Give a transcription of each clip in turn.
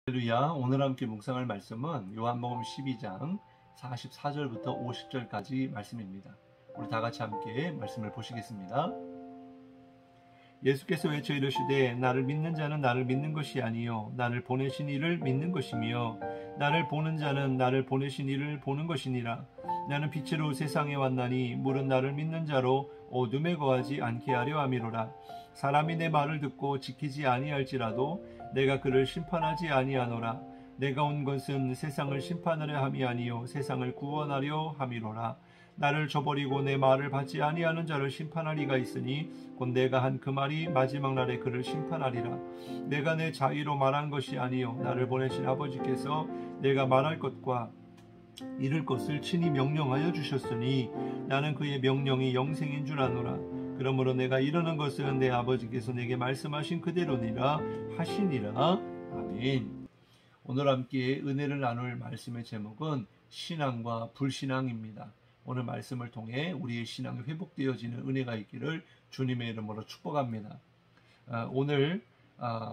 할렐루야. 오늘 함께 묵상할 말씀은 요한복음 12장 44절부터 50절까지 말씀입니다. 우리 다 같이 함께 말씀을 보시겠습니다. 예수께서 외쳐 이르시되 나를 믿는 자는 나를 믿는 것이 아니요 나를 보내신 이를 믿는 것이며 나를 보는 자는 나를 보내신 이를 보는 것이니라. 나는 빛으로 세상에 왔나니 물은 나를 믿는 자로 어둠에 거하지 않게 하려 함이로라. 사람이 내 말을 듣고 지키지 아니할지라도 내가 그를 심판하지 아니하노라. 내가 온 것은 세상을 심판하려 함이 아니요 세상을 구원하려 함이로라. 나를 저버리고 내 말을 받지 아니하는 자를 심판할 이가 있으니 곧 내가 한 그 말이 마지막 날에 그를 심판하리라. 내가 내 자의로 말한 것이 아니요 나를 보내신 아버지께서 내가 말할 것과 이룰 것을 친히 명령하여 주셨으니 나는 그의 명령이 영생인 줄 아노라. 그러므로 내가 이르는 것은 내 아버지께서 내게 말씀하신 그대로니라 하시니라. 아멘. 오늘 함께 은혜를 나눌 말씀의 제목은 신앙과 불신앙입니다. 오늘 말씀을 통해 우리의 신앙이 회복되어지는 은혜가 있기를 주님의 이름으로 축복합니다. 오늘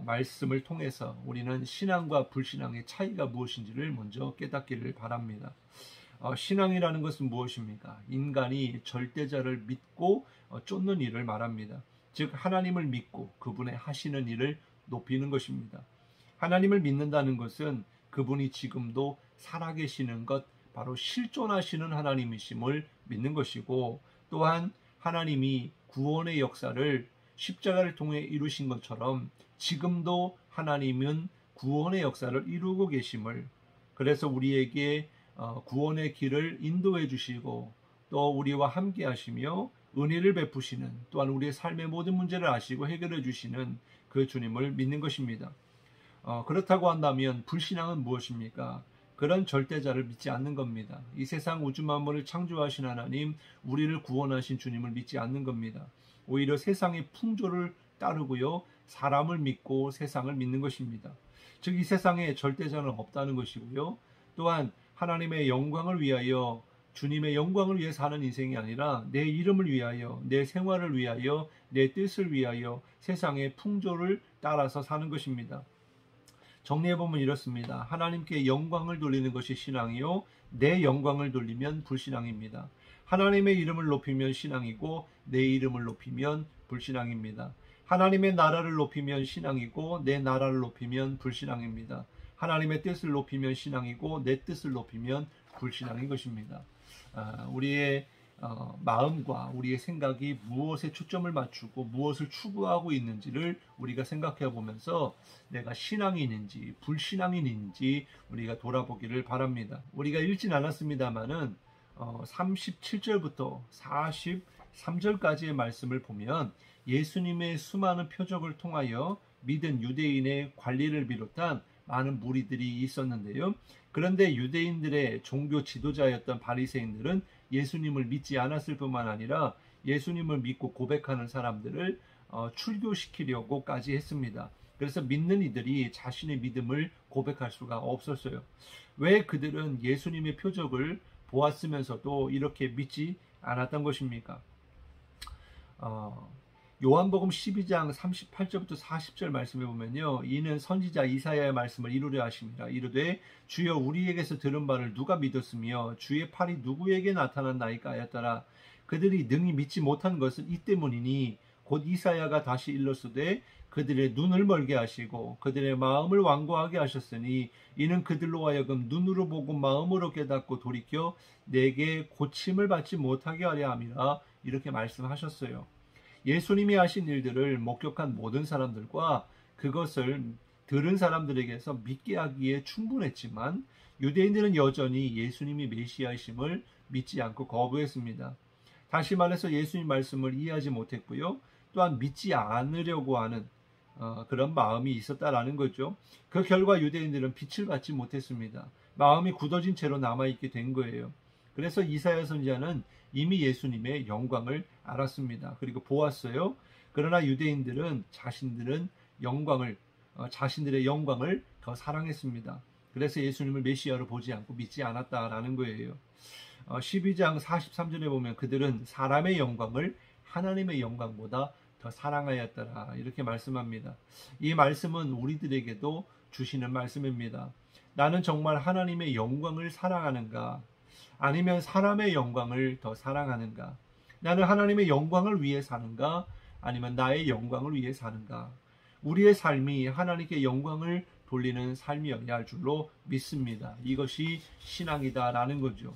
말씀을 통해서 우리는 신앙과 불신앙의 차이가 무엇인지를 먼저 깨닫기를 바랍니다. 신앙이라는 것은 무엇입니까? 인간이 절대자를 믿고 쫓는 일을 말합니다. 즉 하나님을 믿고 그분의 하시는 일을 높이는 것입니다. 하나님을 믿는다는 것은 그분이 지금도 살아계시는 것, 바로 실존하시는 하나님이심을 믿는 것이고, 또한 하나님이 구원의 역사를 십자가를 통해 이루신 것처럼 지금도 하나님은 구원의 역사를 이루고 계심을, 그래서 우리에게 구원의 길을 인도해 주시고 또 우리와 함께 하시며 은혜를 베푸시는, 또한 우리의 삶의 모든 문제를 아시고 해결해 주시는 그 주님을 믿는 것입니다. 그렇다고 한다면 불신앙은 무엇입니까? 그런 절대자를 믿지 않는 겁니다. 이 세상 우주 만물을 창조하신 하나님, 우리를 구원하신 주님을 믿지 않는 겁니다. 오히려 세상의 풍조를 따르고요, 사람을 믿고 세상을 믿는 것입니다. 즉 이 세상에 절대자는 없다는 것이고요, 또한 하나님의 영광을 위하여, 주님의 영광을 위해 사는 인생이 아니라 내 이름을 위하여, 내 생활을 위하여, 내 뜻을 위하여 세상의 풍조를 따라서 사는 것입니다. 정리해보면 이렇습니다. 하나님께 영광을 돌리는 것이 신앙이요, 내 영광을 돌리면 불신앙입니다. 하나님의 이름을 높이면 신앙이고 내 이름을 높이면 불신앙입니다. 하나님의 나라를 높이면 신앙이고 내 나라를 높이면 불신앙입니다. 하나님의 뜻을 높이면 신앙이고 내 뜻을 높이면 불신앙인 것입니다. 우리의 마음과 우리의 생각이 무엇에 초점을 맞추고 무엇을 추구하고 있는지를 우리가 생각해 보면서 내가 신앙인인지 불신앙인인지 우리가 돌아보기를 바랍니다. 우리가 읽진 않았습니다마는 37절부터 43절까지의 말씀을 보면 예수님의 수많은 표적을 통하여 믿은 유대인의 관리를 비롯한 많은 무리들이 있었는데요. 그런데 유대인들의 종교 지도자였던 바리새인들은 예수님을 믿지 않았을 뿐만 아니라 예수님을 믿고 고백하는 사람들을 출교시키려고까지 했습니다. 그래서 믿는 이들이 자신의 믿음을 고백할 수가 없었어요. 왜 그들은 예수님의 표적을 보았으면서도 이렇게 믿지 않았던 것입니까? 요한복음 12장 38절부터 40절 말씀에 보면요, 이는 선지자 이사야의 말씀을 이루려 하심이라. 이르되 주여 우리에게서 들은 바를 누가 믿었으며 주의 팔이 누구에게 나타났나이까 하였더라. 그들이 능히 믿지 못한 것은 이 때문이니 곧 이사야가 다시 일렀으되 그들의 눈을 멀게 하시고 그들의 마음을 완고하게 하셨으니 이는 그들로 하여금 눈으로 보고 마음으로 깨닫고 돌이켜 내게 고침을 받지 못하게 하려 함이라. 이렇게 말씀하셨어요. 예수님이 하신 일들을 목격한 모든 사람들과 그것을 들은 사람들에게서 믿게 하기에 충분했지만 유대인들은 여전히 예수님이 메시아이심을 믿지 않고 거부했습니다. 다시 말해서 예수님 말씀을 이해하지 못했고요, 또한 믿지 않으려고 하는 그런 마음이 있었다라는 거죠. 그 결과 유대인들은 빛을 받지 못했습니다. 마음이 굳어진 채로 남아있게 된 거예요. 그래서 이사야 선지자는 이미 예수님의 영광을 알았습니다. 그리고 보았어요. 그러나 유대인들은 자신들의 영광을 더 사랑했습니다. 그래서 예수님을 메시아로 보지 않고 믿지 않았다라는 거예요. 12장 43절에 보면 그들은 사람의 영광을 하나님의 영광보다 더 사랑하였더라, 이렇게 말씀합니다. 이 말씀은 우리들에게도 주시는 말씀입니다. 나는 정말 하나님의 영광을 사랑하는가? 아니면 사람의 영광을 더 사랑하는가? 나는 하나님의 영광을 위해 사는가? 아니면 나의 영광을 위해 사는가? 우리의 삶이 하나님께 영광을 돌리는 삶이어야 할 줄로 믿습니다. 이것이 신앙이다라는 거죠.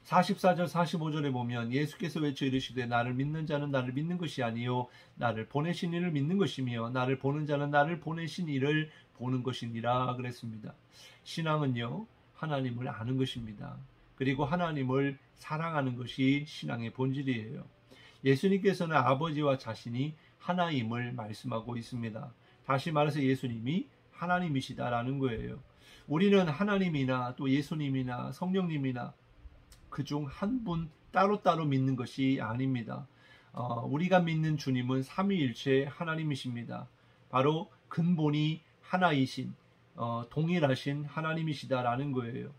44절 45절에 보면 예수께서 외쳐 이르시되 나를 믿는 자는 나를 믿는 것이 아니요 나를 보내신 이를 믿는 것이며 나를 보는 자는 나를 보내신 이를 보는 것이니라 그랬습니다. 신앙은요 하나님을 아는 것입니다. 그리고 하나님을 사랑하는 것이 신앙의 본질이에요. 예수님께서는 아버지와 자신이 하나임을 말씀하고 있습니다. 다시 말해서 예수님이 하나님이시다라는 거예요. 우리는 하나님이나 또 예수님이나 성령님이나 그중 한 분 따로따로 믿는 것이 아닙니다. 우리가 믿는 주님은 삼위일체 하나님이십니다. 바로 근본이 하나이신 동일하신 하나님이시다라는 거예요.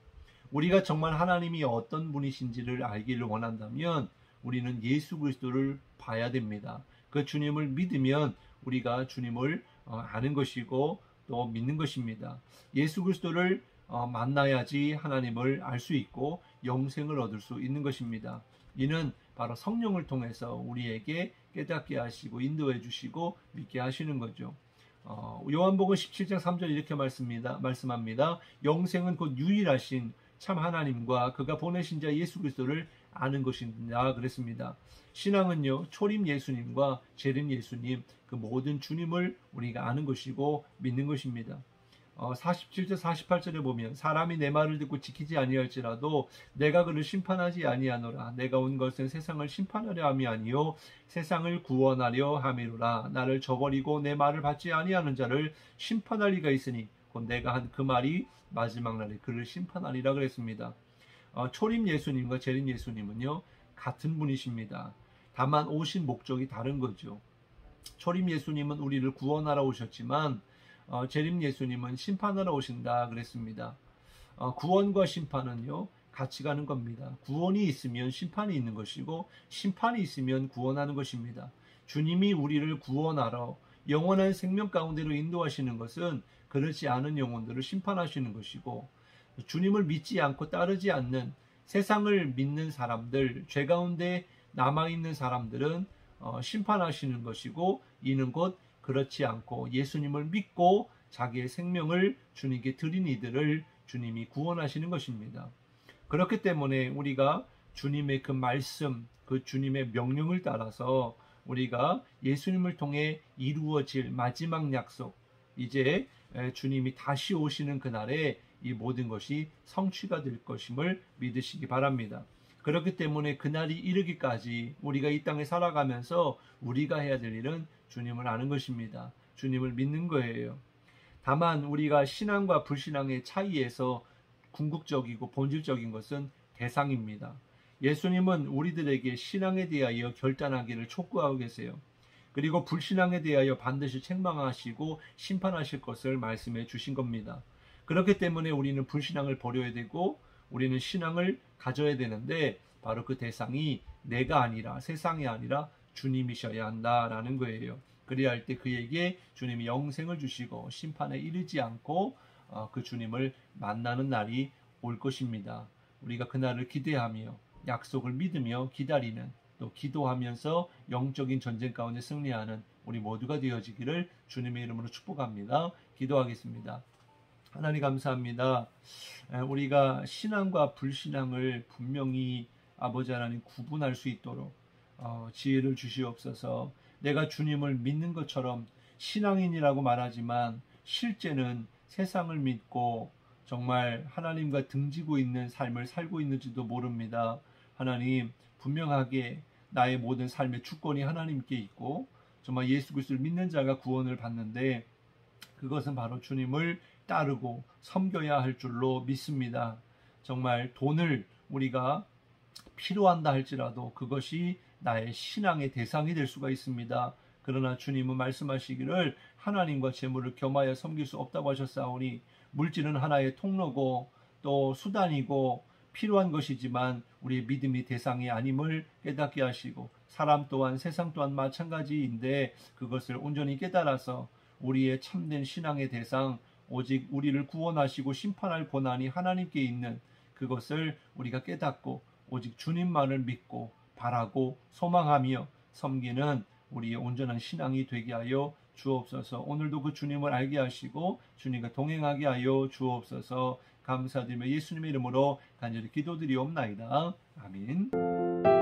우리가 정말 하나님이 어떤 분이신지를 알기를 원한다면 우리는 예수 그리스도를 봐야 됩니다. 그 주님을 믿으면 우리가 주님을 아는 것이고 또 믿는 것입니다. 예수 그리스도를 만나야지 하나님을 알 수 있고 영생을 얻을 수 있는 것입니다. 이는 바로 성령을 통해서 우리에게 깨닫게 하시고 인도해 주시고 믿게 하시는 거죠. 요한복음 17장 3절 이렇게 말씀합니다. 영생은 곧 유일하신 참 하나님과 그가 보내신 자 예수 그리스도를 아는 것이다 그랬습니다. 신앙은요 초림 예수님과 재림 예수님 그 모든 주님을 우리가 아는 것이고 믿는 것입니다. 47절 48절에 보면 사람이 내 말을 듣고 지키지 아니할지라도 내가 그를 심판하지 아니하노라. 내가 온 것은 세상을 심판하려 함이 아니요 세상을 구원하려 함이로라. 나를 저버리고 내 말을 받지 아니하는 자를 심판할 리가 있으니 곧 내가 한 그 말이 마지막 날에 그를 심판하리라 그랬습니다. 초림 예수님과 재림 예수님은요 같은 분이십니다. 다만 오신 목적이 다른 거죠. 초림 예수님은 우리를 구원하러 오셨지만 재림 예수님은 심판하러 오신다 그랬습니다. 구원과 심판은요 같이 가는 겁니다. 구원이 있으면 심판이 있는 것이고 심판이 있으면 구원하는 것입니다. 주님이 우리를 구원하러 영원한 생명 가운데로 인도하시는 것은 그렇지 않은 영혼들을 심판하시는 것이고 주님을 믿지 않고 따르지 않는 세상을 믿는 사람들, 죄 가운데 남아있는 사람들은 심판하시는 것이고 이는 곧 그렇지 않고 예수님을 믿고 자기의 생명을 주님께 드린 이들을 주님이 구원하시는 것입니다. 그렇기 때문에 우리가 주님의 그 말씀, 그 주님의 명령을 따라서 우리가 예수님을 통해 이루어질 마지막 약속, 이제 주님이 다시 오시는 그날에 이 모든 것이 성취가 될 것임을 믿으시기 바랍니다. 그렇기 때문에 그날이 이르기까지 우리가 이 땅에 살아가면서 우리가 해야 될 일은 주님을 아는 것입니다. 주님을 믿는 거예요. 다만 우리가 신앙과 불신앙의 차이에서 궁극적이고 본질적인 것은 대상입니다. 예수님은 우리들에게 신앙에 대하여 결단하기를 촉구하고 계세요. 그리고 불신앙에 대하여 반드시 책망하시고 심판하실 것을 말씀해 주신 겁니다. 그렇기 때문에 우리는 불신앙을 버려야 되고 우리는 신앙을 가져야 되는데 바로 그 대상이 내가 아니라 세상이 아니라 주님이셔야 한다라는 거예요. 그래야 할 때 그에게 주님이 영생을 주시고 심판에 이르지 않고 그 주님을 만나는 날이 올 것입니다. 우리가 그날을 기대하며 약속을 믿으며 기다리는 또 기도하면서 영적인 전쟁 가운데 승리하는 우리 모두가 되어지기를 주님의 이름으로 축복합니다. 기도하겠습니다. 하나님 감사합니다. 우리가 신앙과 불신앙을 분명히 아버지 하나님 구분할 수 있도록 지혜를 주시옵소서. 내가 주님을 믿는 것처럼 신앙인이라고 말하지만 실제는 세상을 믿고 정말 하나님과 등지고 있는 삶을 살고 있는지도 모릅니다. 하나님 분명하게 나의 모든 삶의 주권이 하나님께 있고 정말 예수 그리스도를 믿는 자가 구원을 받는데 그것은 바로 주님을 따르고 섬겨야 할 줄로 믿습니다. 정말 돈을 우리가 필요한다 할지라도 그것이 나의 신앙의 대상이 될 수가 있습니다. 그러나 주님은 말씀하시기를 하나님과 재물을 겸하여 섬길 수 없다고 하셨사오니 물질은 하나의 통로고 또 수단이고 필요한 것이지만 우리의 믿음이 대상이 아님을 깨닫게 하시고 사람 또한 세상 또한 마찬가지인데 그것을 온전히 깨달아서 우리의 참된 신앙의 대상 오직 우리를 구원하시고 심판할 권한이 하나님께 있는 그것을 우리가 깨닫고 오직 주님만을 믿고 바라고 소망하며 섬기는 우리의 온전한 신앙이 되게 하여 주옵소서. 오늘도 그 주님을 알게 하시고 주님과 동행하게 하여 주옵소서. 감사드리며 예수님의 이름으로 간절히 기도드리옵나이다. 아멘.